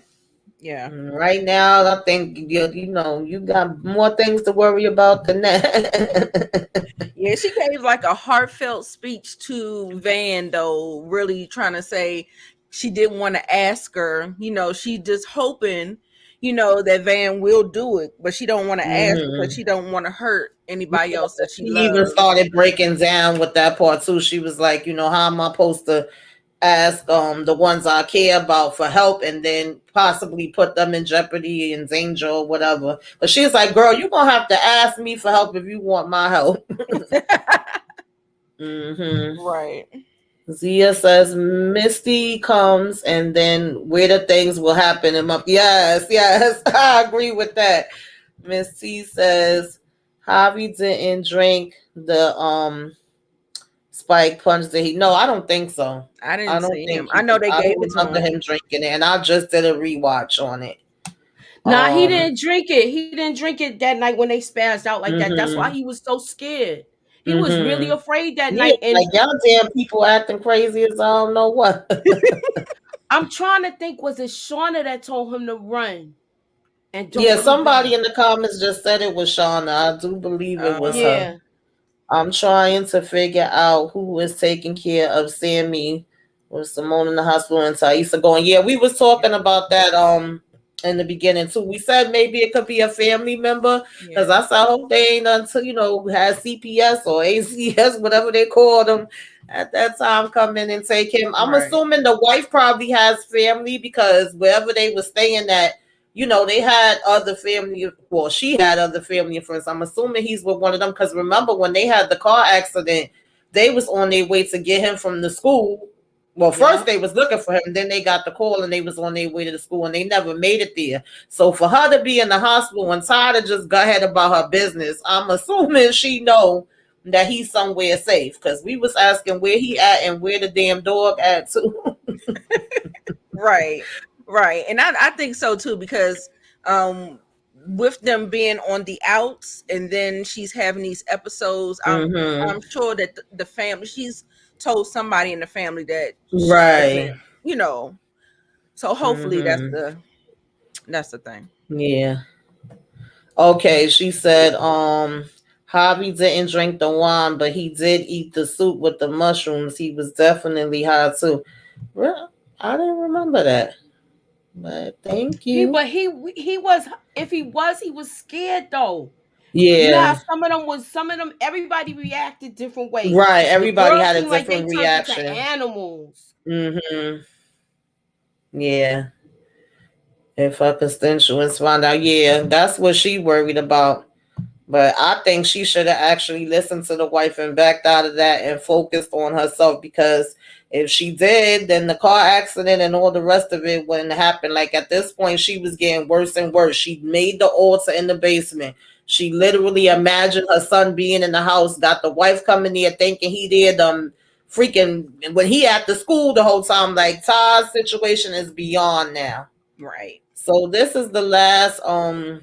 Yeah. Right now, I think you got more things to worry about than that. Yeah, she gave like a heartfelt speech to Van, though, really trying to say she didn't want to ask her. She just hoping, that Van will do it, but she don't want to ask because Mm-hmm. she don't want to hurt anybody Yeah, else that she she even loves. started breaking down with that part too. She was like, how am I supposed to ask the ones I care about for help and then possibly put them in jeopardy and danger or whatever. But she's like, girl, you're gonna have to ask me for help if you want my help. Mm-hmm. Right. Zia says Misty comes and then weirder things will happen. And yes, yes, I agree with that. Miss T says Javi didn't drink the spike punch that he. No, I don't think so. I I didn't don't see think him. I he know did. they I gave don't it to remember him. him drinking it, and I just did a rewatch on it. Nah, he didn't drink it. He didn't drink it that night when they spazzed out like that. That's why Mm-hmm. he was so scared. He was really Mm-hmm. afraid that Yeah, night. And like y'all damn people acting crazy as I don't know what. I'm trying to think, was it Shauna that told him to run and don't Yeah, come somebody back? in the comments just said it was Shauna. I do believe it was her. Yeah. I'm trying to figure out who is taking care of Sammy with Simone in the hospital and Thaisa going. Yeah, we was talking about that in the beginning too. We said maybe it could be a family member because Yeah. I said I hope they ain't until has CPS or ACS, whatever they call them at that time, come in and take him. I'm Right. assuming the wife probably has family because wherever they were staying at, they had other family. Well, she had other family and friends. I'm assuming he's with one of them because remember when they had the car accident, they was on their way to get him from the school. Well, first Yeah. they was looking for him, then they got the call and they was on their way to the school and they never made it there. So for her to be in the hospital and Tyler just go ahead about her business, I'm assuming she know that he's somewhere safe because we was asking where he at and where the damn dog at too. Right. Right. And I think so too because with them being on the outs and then she's having these episodes, I'm Mm-hmm. sure that the family she's told somebody in the family that she Right. doesn't, so hopefully Mm-hmm. that's the thing. Yeah. Okay, she said, Javi didn't drink the wine, but he did eat the soup with the mushrooms. He was definitely high too. Well, I didn't remember that. But thank He you. but he was, if he was scared though. You know how Yeah. some of them everybody reacted different ways. Right. The Everybody girls had a seemed like they different turned into reaction. animals. Mm-hmm. Yeah. If her constituents found out, yeah, that's what she worried about. But I think she should have actually listened to the wife and backed out of that and focused on herself because if she did, then the car accident and all the rest of it wouldn't happen. Like at this point, she was getting worse and worse. She made the altar in the basement. She literally imagined her son being in the house, got the wife coming there thinking he did freaking when he at the school the whole time. Like Todd's situation is beyond now. Right. So this is the last screenshot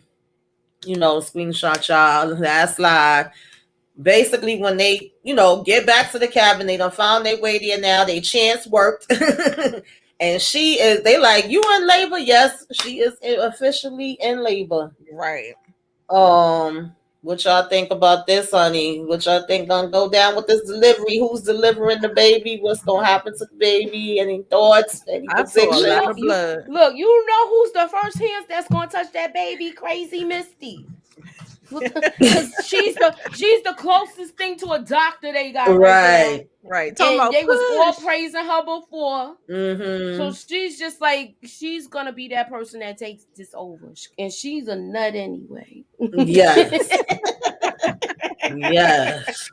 y'all, last slide. Basically, when they, get back to the cabin, they done found their way there now. They chance worked. And they like, you in labor? Yes, she is officially in labor. Right. What y'all think about this, honey? What y'all think gonna go down with this delivery? Who's delivering the baby? What's gonna happen to the baby? Any thoughts? Any I saw a You lot know, predictions? of you blood. look, you know who's the first hands that's gonna touch that baby? Crazy Misty. Because she's the closest thing to a doctor they got right now. Right. Right. Talking And about they was all push. praising her before. So Mm-hmm. she's just like, she's gonna be that person that takes this over. And she's a nut anyway. Yes. Yes.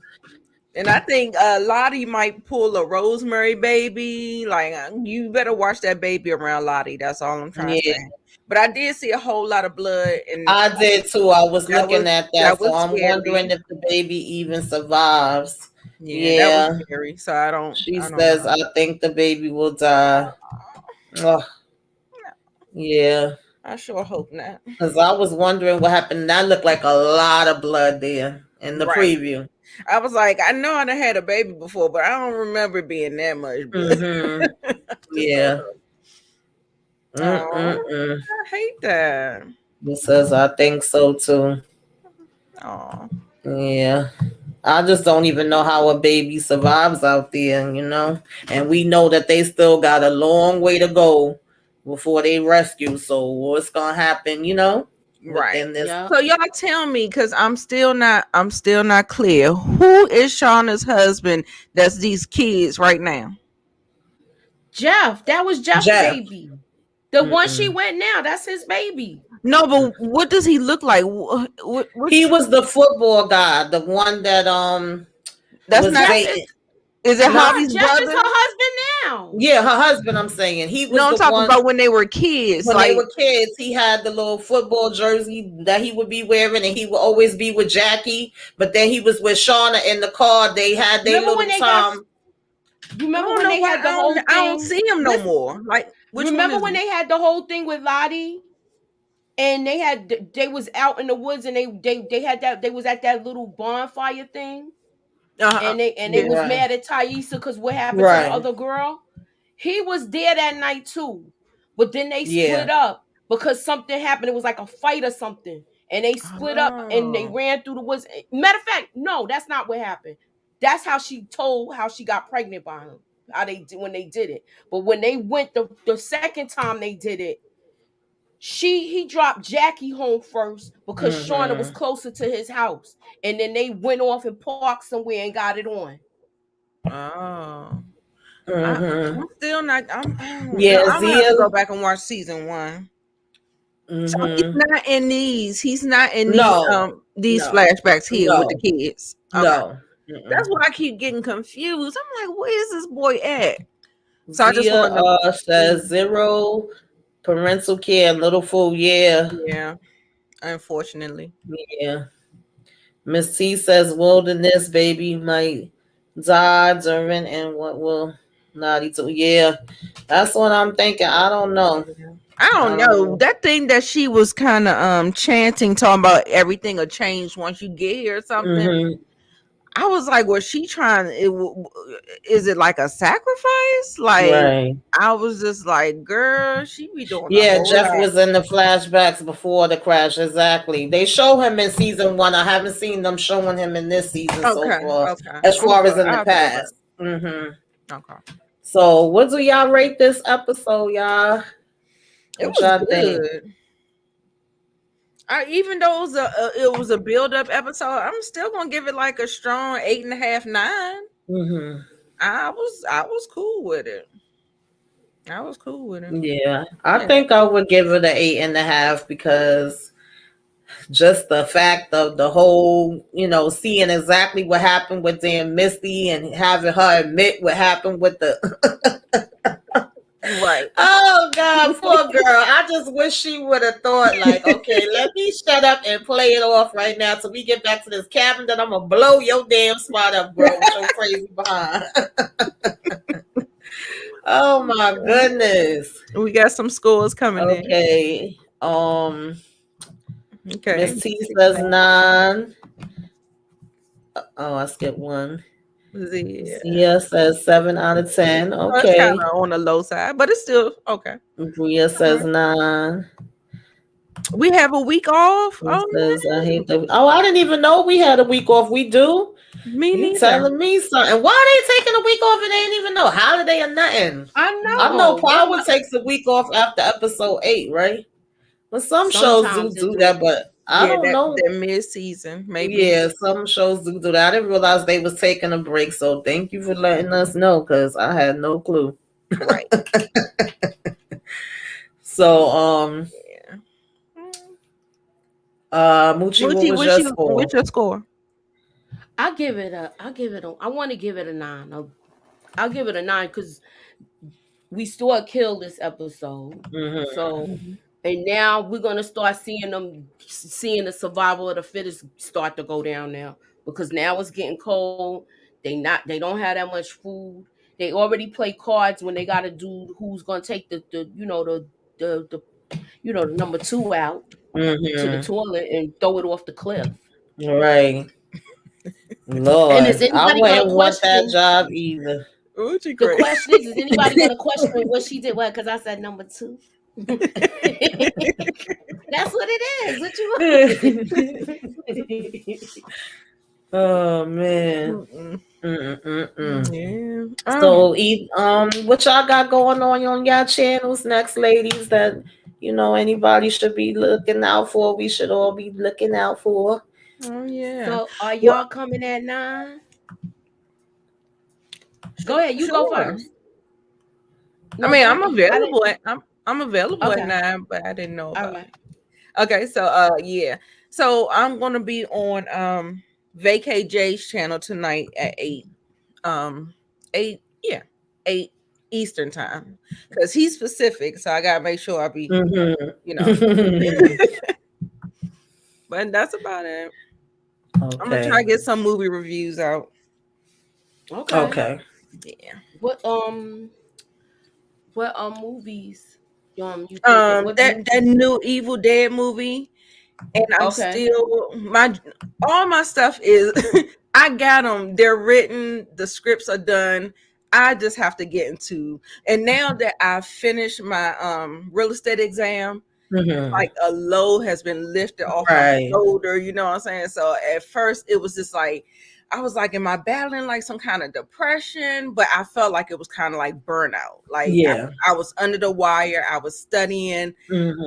And I think Lottie might pull a Rosemary baby. Like you better watch that baby around Lottie. That's all I'm trying to Yeah. say. But I did see a whole lot of blood, and I did too. I was that looking was at that that, so was I'm wondering scary. if the baby even survives. Yeah, that was Yeah, scary. So I don't she I don't says, know. I think the baby will die. Ugh, yeah, I sure hope not. because I was wondering what happened. That looked like a lot of blood there in the Right. preview. I was like, I know I done had a baby before, but I don't remember it being that much blood. Mm-hmm. Just don't Yeah. know. Oh, Mm-mm-mm. I hate that. He says, I think so too. Oh, Yeah. I just don't even know how a baby survives out there, And we know that they still got a long way to go before they rescue. So what's gonna happen, Right. within this? So y'all tell me, because I'm still not clear. Who is Shauna's husband? That's these kids right now. Jeff. That was Jeff's Jeff. baby. The one she went now, that's his baby. No, but what does he look like? He was the football guy, the one that that's was not. dating. Is it Javi's Jeff brother? is her husband now. Yeah, her husband. I'm saying he was. No, I'm the talking one, about when they were kids. When they were kids, he had the little football jersey that he would be wearing, and he would always be with Jackie. But then he was with Shauna in the car. They had their little time. You remember when they had the whole thing? I don't see him no more. Like, remember when they had the whole thing with Lottie? And they was out in the woods, and they had that, they was at that little bonfire thing, and they was mad at Thaisa because what happened to the other girl. He was there that night too, but then they split up because something happened. It was like a fight or something, and they split up and they ran through the woods. Matter of fact, no, that's not what happened. That's how she told how she got pregnant by him. When they did it, but when they went the second time they did it. He dropped Jackie home first because Shauna was closer to his house, and then they went off and parked somewhere and got it on. Oh, I'm still not. I'm gonna have to go back and watch season 1. So he's not in these. He's not in these flashbacks here with the kids. Okay. No, that's why I keep getting confused. I'm like, where is this boy at? So I just want to says 0 parental care, little fool. Yeah. Unfortunately. Yeah. Miss T says wilderness baby might die during and what will not do. Yeah. That's what I'm thinking. I don't know. I don't know. That thing that she was kind of chanting, talking about everything will change once you get here or something. I was like, was she trying? Is it like a sacrifice? Like, I was just like, girl, she be doing. Yeah, Jeff was in the flashbacks before the crash. Exactly. They show him in season 1. I haven't seen them showing him in this season so far. As far as in the past. Okay. So, what do y'all rate this episode, y'all? It was good. Even though it was a build-up episode, I'm still gonna give it like a strong 8.5, 9. I was cool with it. Yeah, I think I would give it an 8.5 because just the fact of the whole, seeing exactly what happened with Dan Misty and having her admit what happened with the. Right. Oh God, poor girl. I just wish she would have thought like, okay, let me shut up and play it off right now till we get back to this cabin that I'm gonna blow your damn spot up, bro, with your crazy behind. Oh my goodness. We got some scores coming in. Okay. Miss T says 9. Oh, I skipped 1. Zia says 7 out of 10. Okay. That's kind of on the low side, but it's still okay. Bria says 9. We have a week off. I didn't even know we had a week off. We do. Me neither. You telling me something? Why are they taking a week off and they ain't even know holiday or nothing? I know. I know Power takes a week off after episode 8, right? But some shows do that, but I don't know. That mid-season, maybe. Yeah, some shows do that. I didn't realize they was taking a break, so thank you for letting us know because I had no clue. Right. So, Moochie, what was your score? What's your score? I want to give it a 9. I'll give it a 9 because we still killed this episode. So, and now we're gonna start seeing the survival of the fittest start to go down now because now it's getting cold. They don't have that much food. They already play cards when they got to do who's gonna take the number 2 out to the toilet and throw it off the cliff. Right. Lord, and is anybody I wouldn't want that job either. The question is anybody going to question what she did? Well, because I said number 2. That's what it is. What you want? Oh man. Yeah. So, what y'all got going on y'all channels next, ladies? That anybody should be looking out for. We should all be looking out for. Oh yeah. So are Well, y'all coming at 9? Go ahead, you go Sure. first. I No, mean, go. I'm I didn't. available at I'm available at Okay. 9, but I didn't know All about right. it. Okay, so yeah. So I'm gonna be on Vacay J's channel tonight at 8. 8, yeah, 8 Eastern time. Because he's Pacific, so I gotta make sure I be, you know. But that's about it. I'm gonna try Okay. to get some movie reviews out. Okay. Okay. Yeah. What movies you thinking? What That movies? new Evil Dead movie, and I'm Okay. still all my stuff is I got them. They're written. The scripts are done. I just have to get into. And now that I finished my real estate exam, like a load has been lifted off my Right. shoulder, you know what I'm saying? So at first it was just like I was like, am I battling like some kind of depression? But I felt like it was kind of like burnout. Like Yeah. I was under the wire, I was studying,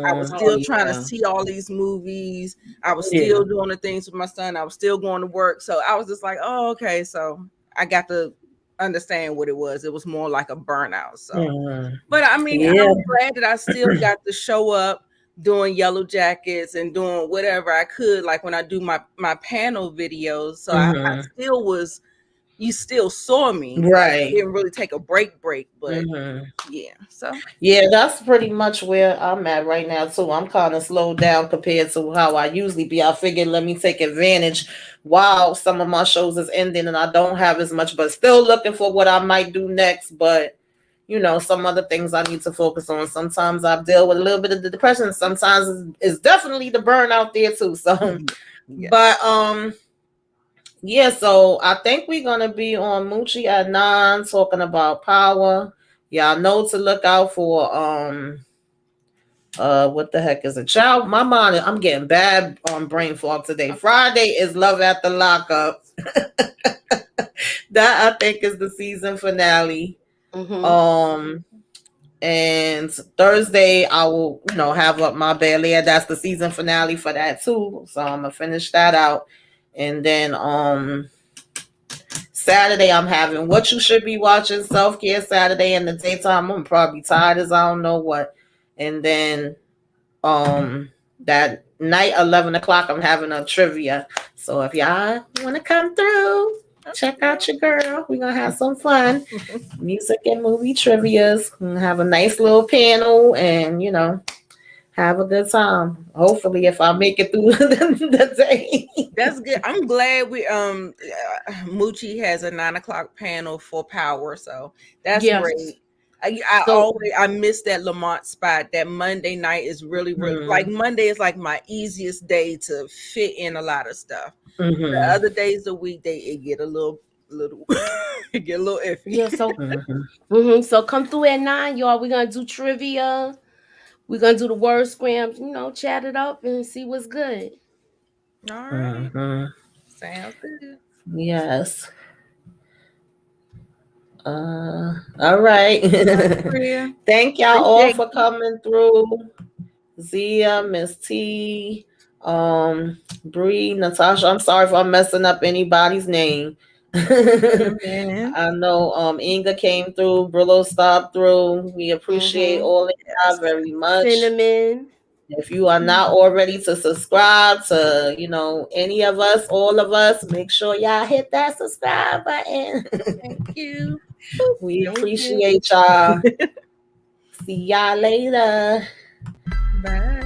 I was Oh still trying to yeah. see all these movies, I was Yeah. still doing the things with my son, I was still going to work. So I was just like, oh, okay. So I got to understand what it was. It was more like a burnout. So but I mean, Yeah. I'm glad that I still got to show up doing Yellowjackets and doing whatever I could, like when I do my panel videos. So I still was, you still saw me. Like I Right. didn't really take a break, but yeah. So Yeah, that's pretty much where I'm at right now too. I'm kind of slowed down compared to how I usually be. I figured let me take advantage while some of my shows is ending and I don't have as much, but still looking for what I might do next. But some other things I need to focus on. Sometimes I deal with a little bit of the depression. Sometimes it's definitely the burnout there too. So, yeah. but yeah. So I think we're gonna be on Moochie at 9 talking about power. Y'all know to look out for what the heck is it? Child, my mind, I'm getting bad on brain fog today. Friday is Love at the Lockup. That I think is the season finale. And Thursday I will, have up my belly. That's the season finale for that too. So I'm gonna finish that out. And then Saturday I'm having What You Should Be Watching, self-care Saturday in the daytime. I'm probably tired as I don't know what. And then that night 11 o'clock I'm having a trivia. So if y'all want to come through, check out your girl. We're gonna have some fun. Music and movie trivias. We're gonna have a nice little panel and have a good time. Hopefully if I make it through the day. That's good. I'm glad we Moochie has a 9 o'clock panel for power. So that's great. I miss that Lamont spot. That Monday night is really like Monday is like my easiest day to fit in a lot of stuff. The other days of the week it get a little it get a little iffy. Yeah, so so come through at 9, y'all. We're gonna do trivia. We're gonna do the word scrams, chat it up and see what's good. All right. Sounds good. Yes. All right. Thank y'all all for coming through. Zia, Miss T, Bree, Natasha. I'm sorry if I'm messing up anybody's name. I know Inga came through, Brillo stopped through. We appreciate all of y'all very much. Cinnamon. If you are not already to subscribe to, any of us, all of us, make sure y'all hit that subscribe button. Thank you. We appreciate y'all. See y'all later. Bye.